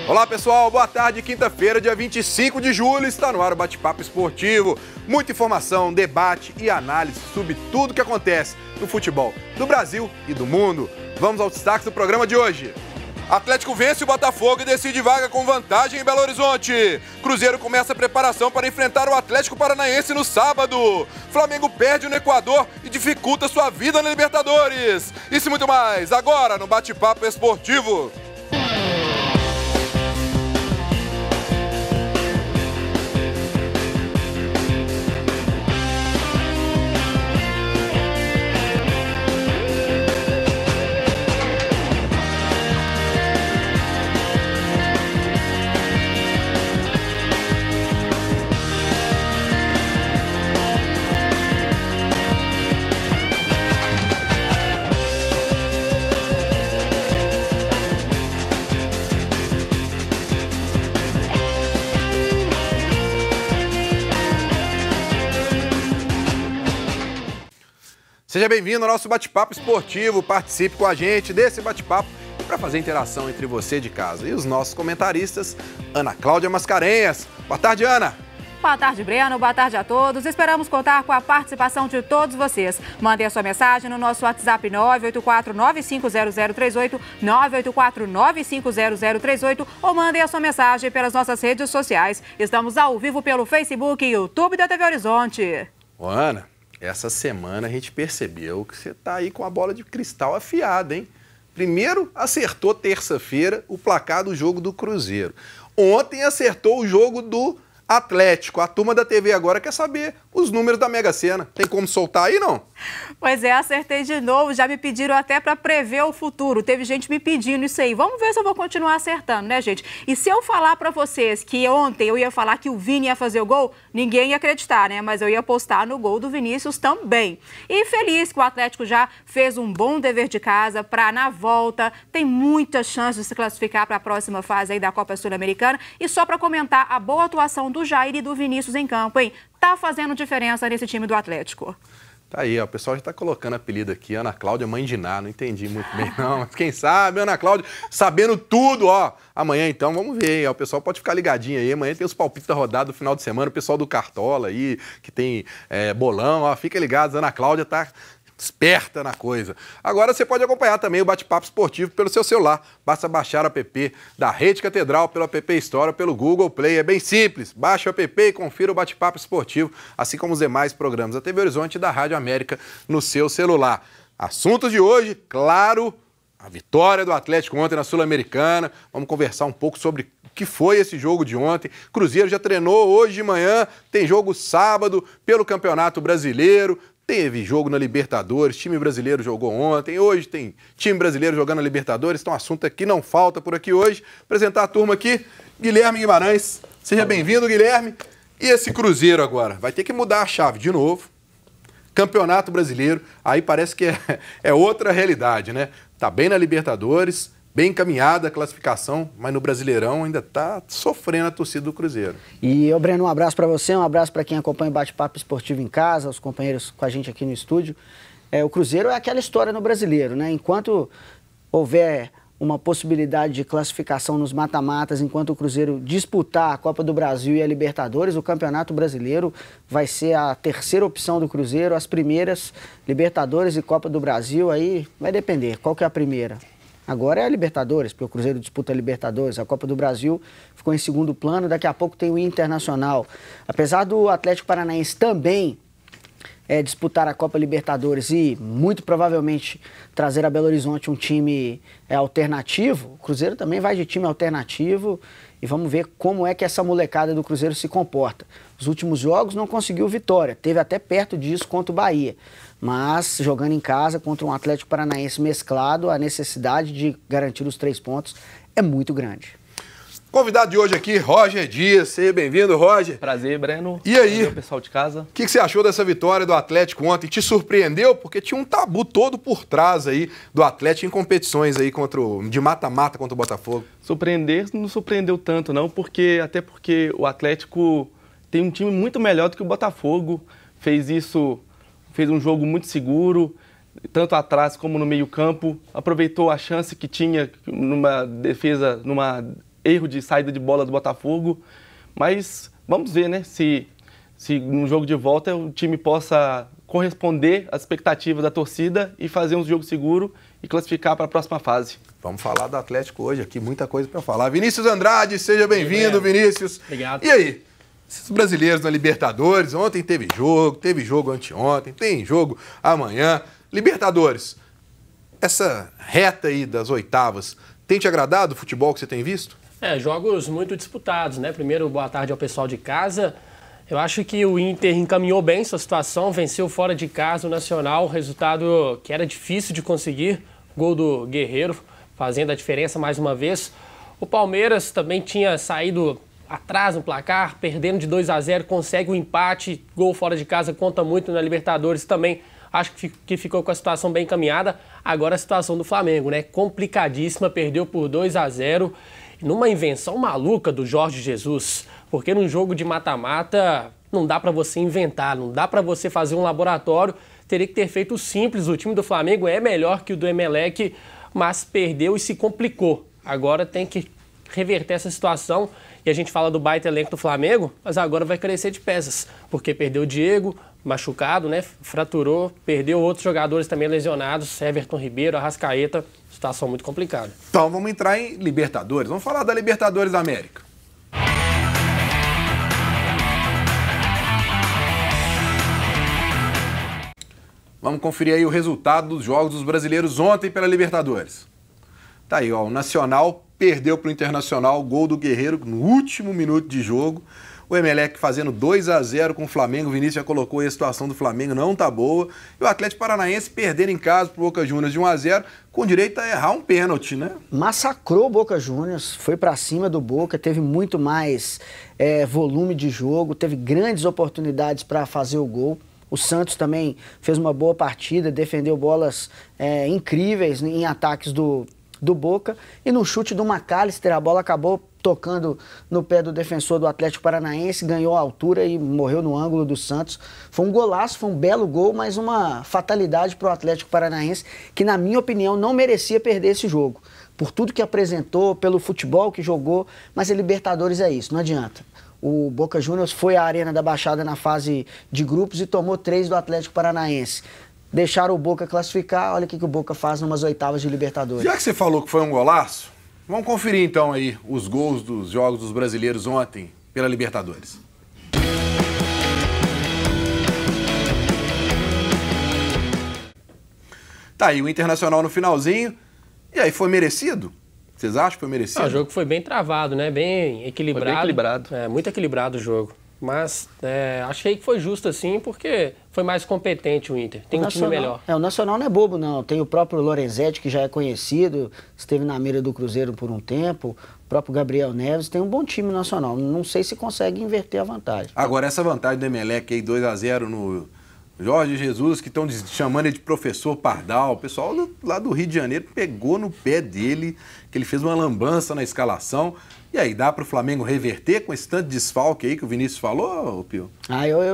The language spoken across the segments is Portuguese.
Olá pessoal, boa tarde, quinta-feira, dia 25 de julho, está no ar o Bate-Papo Esportivo. Muita informação, debate e análise sobre tudo que acontece no futebol do Brasil e do mundo. Vamos aos destaques do programa de hoje. Atlético vence o Botafogo e decide vaga com vantagem em Belo Horizonte. Cruzeiro começa a preparação para enfrentar o Atlético Paranaense no sábado. Flamengo perde no Equador e dificulta sua vida na Libertadores. Isso e muito mais, agora no Bate-Papo Esportivo. Seja bem-vindo ao nosso bate-papo esportivo, participe com a gente desse bate-papo e para fazer interação entre você de casa e os nossos comentaristas, Ana Cláudia Mascarenhas. Boa tarde, Ana. Boa tarde, Breno. Boa tarde a todos. Esperamos contar com a participação de todos vocês. Mandem a sua mensagem no nosso WhatsApp 984-950038, 984-950038 ou mandem a sua mensagem pelas nossas redes sociais. Estamos ao vivo pelo Facebook e YouTube da TV Horizonte. Ô, Ana, essa semana a gente percebeu que você tá aí com a bola de cristal afiada, hein? Primeiro acertou terça-feira o placar do jogo do Cruzeiro. Ontem acertou o jogo do Atlético. A turma da TV agora quer saber os números da Mega Sena. Tem como soltar aí, não? Pois é, acertei de novo. Já me pediram até para prever o futuro. Teve gente me pedindo isso aí. Vamos ver se eu vou continuar acertando, né, gente? E se eu falar para vocês que ontem eu ia falar que o Vini ia fazer o gol, ninguém ia acreditar, né? Mas eu ia apostar no gol do Vinícius também. E feliz que o Atlético já fez um bom dever de casa para, na volta, tem muita chance de se classificar para a próxima fase aí da Copa Sul-Americana. E só para comentar a boa atuação do Jair e do Vinícius em campo, hein? Tá fazendo diferença nesse time do Atlético. Tá aí, ó, o pessoal já tá colocando apelido aqui, Ana Cláudia Mãe de Ná, não entendi muito bem não, mas quem sabe, Ana Cláudia, sabendo tudo, ó, amanhã então, vamos ver, ó, o pessoal pode ficar ligadinho aí, amanhã tem os palpites da rodada do final de semana, o pessoal do Cartola aí, que tem bolão, ó, fica ligado, Ana Cláudia tá esperta na coisa. Agora você pode acompanhar também o Bate-Papo Esportivo pelo seu celular. Basta baixar o app da Rede Catedral pelo App Store, pelo Google Play. É bem simples. Baixe o app e confira o Bate-Papo Esportivo, assim como os demais programas da TV Horizonte e da Rádio América no seu celular. Assuntos de hoje, claro, a vitória do Atlético ontem na Sul-Americana. Vamos conversar um pouco sobre o que foi esse jogo de ontem. Cruzeiro já treinou hoje de manhã, tem jogo sábado pelo Campeonato Brasileiro. Teve jogo na Libertadores, time brasileiro jogou ontem, hoje tem time brasileiro jogando na Libertadores, então assunto aqui não falta por aqui hoje. Apresentar a turma aqui, Guilherme Guimarães. Seja bem-vindo, Guilherme. E esse Cruzeiro agora? Vai ter que mudar a chave de novo. Campeonato Brasileiro, aí parece que é outra realidade, né? Tá bem na Libertadores, bem encaminhada a classificação, mas no Brasileirão ainda tá sofrendo a torcida do Cruzeiro. E, Breno, um abraço para você, um abraço para quem acompanha o Bate-Papo Esportivo em casa, os companheiros com a gente aqui no estúdio. O Cruzeiro é aquela história no Brasileiro, né? Enquanto houver uma possibilidade de classificação nos mata-matas, enquanto o Cruzeiro disputar a Copa do Brasil e a Libertadores, o Campeonato Brasileiro vai ser a terceira opção do Cruzeiro, as primeiras, Libertadores e Copa do Brasil, aí vai depender, qual que é a primeira? Agora é a Libertadores, porque o Cruzeiro disputa a Libertadores, a Copa do Brasil ficou em segundo plano, daqui a pouco tem o Internacional. Apesar do Atlético Paranaense também disputar a Copa Libertadores e muito provavelmente trazer a Belo Horizonte um time alternativo, o Cruzeiro também vai de time alternativo e vamos ver como é que essa molecada do Cruzeiro se comporta. Os últimos jogos não conseguiu vitória, teve até perto disso contra o Bahia. Mas jogando em casa contra um Atlético Paranaense mesclado, a necessidade de garantir os 3 pontos é muito grande. Convidado de hoje aqui, Roger Dias. Seja bem-vindo, Roger. Prazer, Breno. E aí? Prazer, pessoal de casa. O que você achou dessa vitória do Atlético ontem? Te surpreendeu? Porque tinha um tabu todo por trás aí do Atlético em competições aí de mata-mata contra o Botafogo. Surpreender não surpreendeu tanto, não, até porque o Atlético tem um time muito melhor do que o Botafogo. Fez um jogo muito seguro, tanto atrás como no meio-campo. Aproveitou a chance que tinha numa defesa, numa erro de saída de bola do Botafogo. Mas vamos ver, né, se no jogo de volta o time possa corresponder às expectativas da torcida e fazer um jogo seguro e classificar para a próxima fase. Vamos falar do Atlético hoje aqui, muita coisa para falar. Vinícius Andrade, seja bem-vindo, Vinícius. Obrigado. E aí, esses brasileiros na Libertadores, ontem teve jogo anteontem, tem jogo amanhã. Libertadores, essa reta aí das oitavas, tem te agradado o futebol que você tem visto? Jogos muito disputados, né? Primeiro, boa tarde ao pessoal de casa. Eu acho que o Inter encaminhou bem sua situação, venceu fora de casa o Nacional, resultado que era difícil de conseguir, gol do Guerreiro, fazendo a diferença mais uma vez. O Palmeiras também tinha saído atrás no placar, perdendo de 2-0, consegue o empate, gol fora de casa, conta muito na Libertadores também. Acho que ficou com a situação bem encaminhada. Agora a situação do Flamengo, né? Complicadíssima, perdeu por 2-0, numa invenção maluca do Jorge Jesus. Porque num jogo de mata-mata não dá para você inventar, não dá para você fazer um laboratório. Teria que ter feito o simples. O time do Flamengo é melhor que o do Emelec, mas perdeu e se complicou. Agora tem que reverter essa situação. E a gente fala do baita elenco do Flamengo, mas agora vai crescer de peças. Porque perdeu o Diego, machucado, né? Fraturou, perdeu outros jogadores também lesionados, Everton Ribeiro, Arrascaeta. Situação muito complicada. Então vamos entrar em Libertadores. Vamos falar da Libertadores da América. Vamos conferir aí o resultado dos jogos dos brasileiros ontem pela Libertadores. Tá aí, ó, o Nacional perdeu para o Internacional, gol do Guerreiro no último minuto de jogo. O Emelec fazendo 2-0 com o Flamengo. O Vinícius já colocou aí a situação do Flamengo, não tá boa. E o Atlético Paranaense perdendo em casa pro Boca Juniors de 1-0, com direito a errar um pênalti, né? Massacrou o Boca Juniors, foi para cima do Boca, teve muito mais volume de jogo, teve grandes oportunidades para fazer o gol. O Santos também fez uma boa partida, defendeu bolas incríveis em ataques do Boca. E no chute do McAllister, a bola acabou tocando no pé do defensor do Atlético Paranaense, ganhou a altura e morreu no ângulo do Santos. Foi um golaço, foi um belo gol, mas uma fatalidade para o Atlético Paranaense, que na minha opinião não merecia perder esse jogo. Por tudo que apresentou, pelo futebol que jogou, mas a Libertadores é isso, não adianta. O Boca Juniors foi à Arena da Baixada na fase de grupos e tomou 3 do Atlético Paranaense. Deixaram o Boca classificar, olha o que o Boca faz numas oitavas de Libertadores. Já que você falou que foi um golaço, vamos conferir então aí os gols dos jogos dos brasileiros ontem pela Libertadores. Tá aí o Internacional no finalzinho, e aí foi merecido? Vocês acham que foi merecido? O jogo foi bem travado, né? Bem equilibrado. Foi bem equilibrado. Muito equilibrado o jogo. Mas achei que foi justo assim, porque foi mais competente o Inter. Tem um time melhor. O Nacional não é bobo, não. Tem o próprio Lorenzetti, que já é conhecido, esteve na mira do Cruzeiro por um tempo. O próprio Gabriel Neves. Tem um bom time nacional. Não sei se consegue inverter a vantagem. Agora, essa vantagem do Emelec aí, 2-0 no Jorge Jesus, que estão chamando ele de professor Pardal. O pessoal lá do Rio de Janeiro pegou no pé dele, que ele fez uma lambança na escalação. E aí, dá para o Flamengo reverter com esse tanto de desfalque aí que o Vinícius falou, Pio?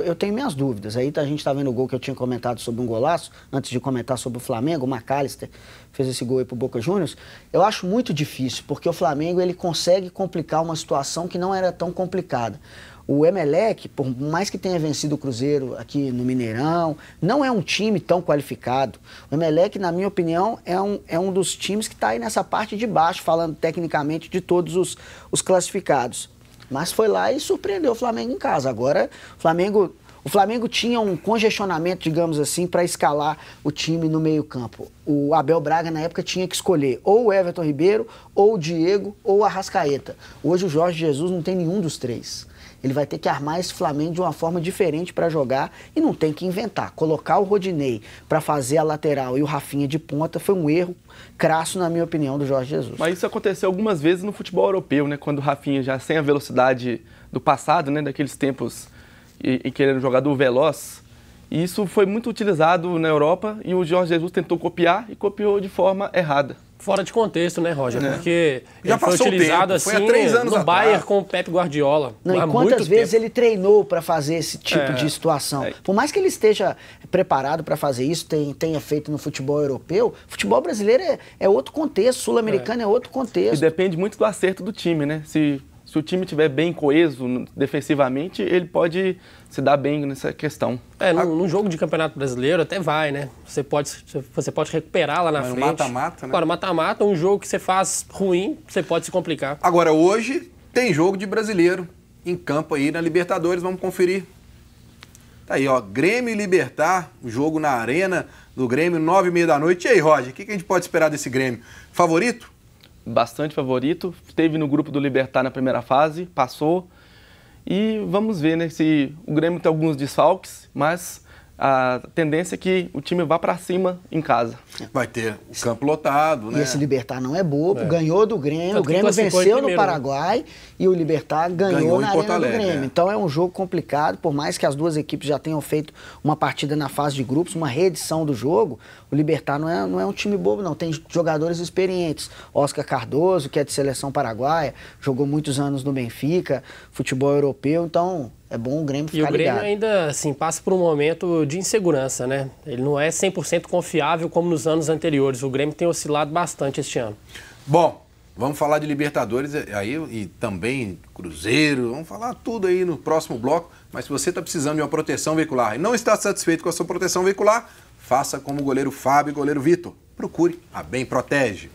Eu tenho minhas dúvidas. Aí a gente está vendo o gol que eu tinha comentado sobre um golaço, antes de comentar sobre o Flamengo, o McAllister fez esse gol aí pro Boca Juniors. Eu acho muito difícil, porque o Flamengo ele consegue complicar uma situação que não era tão complicada. O Emelec, por mais que tenha vencido o Cruzeiro aqui no Mineirão, não é um time tão qualificado. O Emelec, na minha opinião, é um dos times que está aí nessa parte de baixo, falando tecnicamente de todos os classificados. Mas foi lá e surpreendeu o Flamengo em casa. Agora, o Flamengo tinha um congestionamento, digamos assim, para escalar o time no meio-campo. O Abel Braga, na época, tinha que escolher ou o Everton Ribeiro, ou o Diego, ou o Arrascaeta. Hoje o Jorge Jesus não tem nenhum dos três. Ele vai ter que armar esse Flamengo de uma forma diferente para jogar e não tem que inventar. Colocar o Rodinei para fazer a lateral e o Rafinha de ponta foi um erro crasso, na minha opinião, do Jorge Jesus. Mas isso aconteceu algumas vezes no futebol europeu, né? Quando o Rafinha, já sem a velocidade do passado, né? Daqueles tempos e querendo um jogador veloz. E isso foi muito utilizado na Europa e o Jorge Jesus tentou copiar e copiou de forma errada. fora de contexto, né, Roger? Porque Já ele foi passou o utilizado tempo, foi há assim 3 anos no atrás. Bayern com o Pep Guardiola. Não, há e quantas muito vezes tempo. ele treinou para fazer esse tipo de situação? Por mais que ele esteja preparado para fazer isso, tenha feito no futebol europeu, futebol brasileiro é outro contexto, sul-americano é outro E contexto. depende muito do acerto do time, né? Se o time estiver bem coeso defensivamente, ele pode se dar bem nessa questão. No jogo de Campeonato Brasileiro até vai, né? Você pode recuperar lá na frente. mata-mata, né? Agora, mata-mata, um jogo que você faz ruim, você pode se complicar. Agora, hoje tem jogo de brasileiro em campo aí na Libertadores, vamos conferir. Tá aí, ó, Grêmio e Libertad, jogo na Arena do Grêmio, 9h30 da noite. E aí, Roger, o que a gente pode esperar desse Grêmio? Favorito? Bastante favorito. Esteve no grupo do Libertad na primeira fase, passou. E vamos ver, né, se o Grêmio tem alguns desfalques, mas a tendência é que o time vá para cima em casa. Vai ter o campo lotado, né? E esse Libertad não é bobo, ganhou do Grêmio, Tanto o Grêmio que classificou em venceu no primeiro, né? Paraguai e o Libertad ganhou em na Porto Arena do Alegre, Grêmio. é. Então é um jogo complicado, por mais que as duas equipes já tenham feito uma partida na fase de grupos, uma reedição do jogo, o Libertad não é um time bobo não, tem jogadores experientes. Oscar Cardoso, que é de seleção paraguaia, jogou muitos anos no Benfica, futebol europeu, então é bom o Grêmio E ficar o Grêmio ligado. ainda assim, passa por um momento de insegurança, né? Ele não é 100% confiável como nos anos anteriores. O Grêmio tem oscilado bastante este ano. Bom, vamos falar de Libertadores aí e também Cruzeiro, vamos falar tudo aí no próximo bloco. Mas se você está precisando de uma proteção veicular e não está satisfeito com a sua proteção veicular, faça como o goleiro Fábio e o goleiro Vitor. Procure a Bem Protege.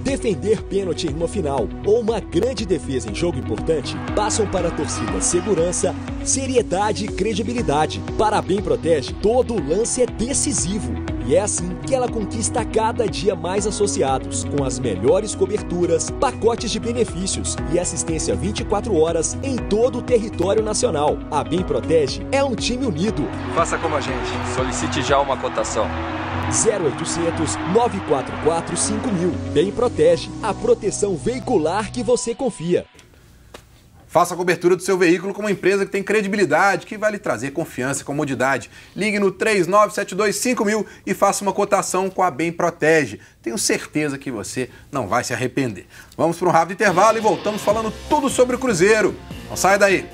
Defender pênalti em uma final ou uma grande defesa em jogo importante passam para a torcida segurança, seriedade e credibilidade. Para a Bem Protege, todo lance é decisivo. E é assim que ela conquista cada dia mais associados, com as melhores coberturas, pacotes de benefícios e assistência 24 horas em todo o território nacional. A Bem Protege é um time unido. Faça como a gente. Solicite já uma cotação. 0800 944 5000. Bem Protege, a proteção veicular que você confia. Faça a cobertura do seu veículo com uma empresa que tem credibilidade, que vai lhe trazer confiança e comodidade. Ligue no 39725000 e faça uma cotação com a Bem Protege. Tenho certeza que você não vai se arrepender. Vamos para um rápido intervalo e voltamos falando tudo sobre o Cruzeiro. Não saia daí.